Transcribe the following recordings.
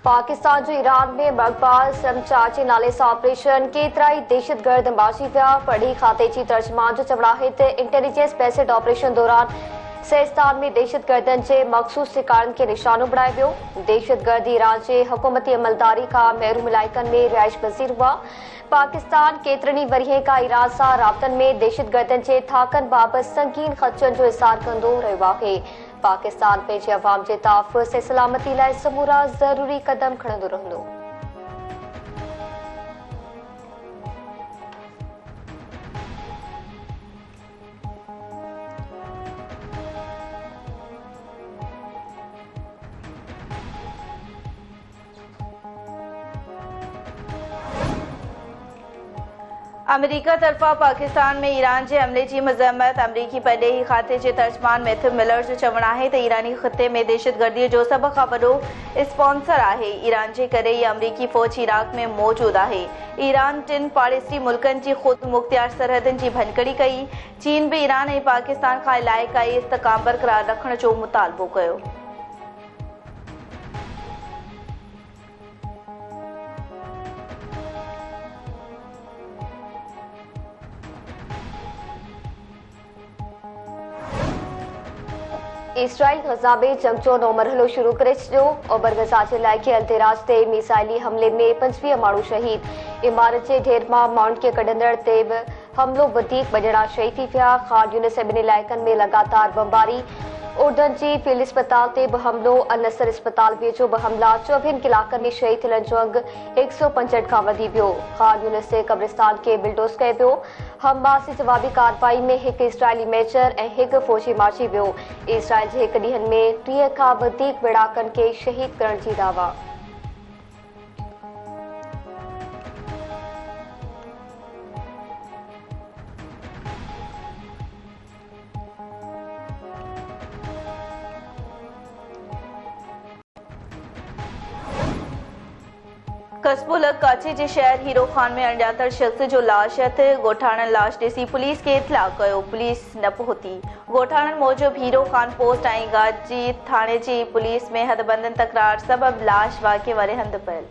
पाकिस्तान जो ईरान में मकबाल समचाचे नाले सां ऑपरेशन केतिरा ई दहशतगर्द मारिजी पिया। पढ़ी खाते जी तर्जमान जो चवण आहे त इंटेलिजेंस बेस्ड ऑपरेशन दौरान सिस्तान में दहशतगर्दनि जे मखसूस ठिकाणनि खे निशानो बणायो वियो। दहशतगर्द ईरान जे हुकूमती अमलदारी खां महरूम इलाइक़नि में रिहाइश पज़ीर हुआ। पाकिस्तान केतिरनि ई वरियनि खां ईरान सां राब्तनि में दहशतगर्दनि जे थाकनि बाबति संगीन ख़दशनि जो इज़हार कंदो रहियो आहे। पाकिस्तान पंहिंजे अवाम जे तहफ़्फ़ुज़ ऐं सलामती लाइ समूरा ज़रूरी क़दम खणंदो रहंदो। अमेरिका तरफ़ा पाकिस्तान में ईरान जे हमले जी मज़म्मत। अमरीकी परॾेही खाते जे तर्जमान मैथ्यू मिलर जो चवण आहे त ईरानी ख़िते में दहशतगर्दीअ जो सभ खां वॾो स्पॉन्सर आहे। ईरान जे करे ई अमरीकी फ़ौज इराक़ में मौजूदु आहे। ईरान 3 पाड़ेसी मुल्कनि जी ख़ुदि मुख़्तियार सरहदनि जी भनकड़ी कई। चीन बि ईरान ऐं पाकिस्तान खां इलाइक़ाई इस्तेहकाम बरक़रार रखण जो मुतालबो कयो। इसराइल गज़ा में जंग जो नओं मरहलो शुरू करे छॾियो। ओभर गज़ा जे इलाइक़े अल्तेराज ते मिसाइली हमले में 25 माण्हू शहीद। इमारत जे ढेर मां माण्हुनि खे कढंदड़ ते बि हमलो वधीक ॿ ॼणा शहीद थी विया। ख़ान यूनिस ॿिनि इलाइक़नि में लगातार बमबारी। उर्दन जी फील्ड अस्पताल ते बि हमलो। अनसर अस्पताल वेझो बि हमला। 24 इलाइक़नि में शहीद थियलनि जो अंग 165 खां वधी वियो। ख़ान यूनिस जे कब्रिस्तान खे बिल्डोज़ कयो वियो। हमास जी जवाबी कार्रवाई में हिकु इसराइली मेजर ऐं हिकु फ़ौजी मारिजी वियो। इसराइल जे हिकु ॾींहनि में 30 खां वधीक विड़हाकनि खे शहीद करण जी दावा। कस्बो काची जे शहर हीरो खान में अणॼातल शख़्स जो लाश ॻोठाणनि लाश ॾिसी पुलिस खे इतला कयो। पुलिस न पहुती। ॻोठाणनि मूजिबि हीरो खान पोस्ट ऐं गाजी थाणे जी पुलिस में हथबंधनि तकरार सबबि लाश वाक़े वारे हंधि पयल।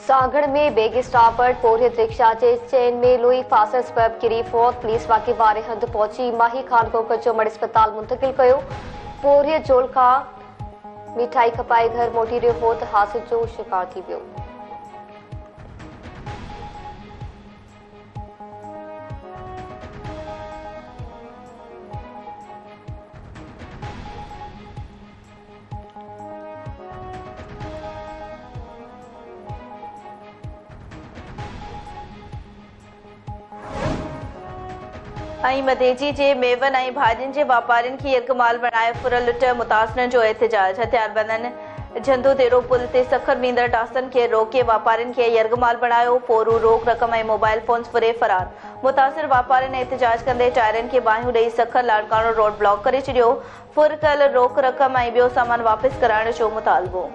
सांगड़ में बेग स्टॉप वटि पोरियत रिक्शा जे चेन में लोई फासण सबबि किरी फौत। पुलिस वाक़े वारे हंधि पहुची माही खान को कचो मड़ अस्पताल मुंतकिल कयो। पोरियत जोल खां मिठाई खपाए घर मोटी रहियो हो त हादसे जो शिकार थी वियो। ऐं मदेजी जे मेवन ऐं भाॼियुनि जे वापारियुनि खे यरगमाल बणाए फुर लुट मुतासिरनि जो एहतिजाज। हथियारबंदनि झंदो देरो पुल ते सखर मींदड़ टासनि खे रोके वापारियुनि खे यरगमाल बणायो। फोरू रोक रक़म ऐं मोबाइल फोन्स फुरे फरार। मुतासिर वापारियुनि एहतिजाज कंदे टायरनि खे बाहियूं ॾेई सखर लाड़काणो रोड ब्लॉक करे छॾियो। फुर कयल रोक रक़म ऐं ॿियो सामान वापसि कराइण जो मुतालबो।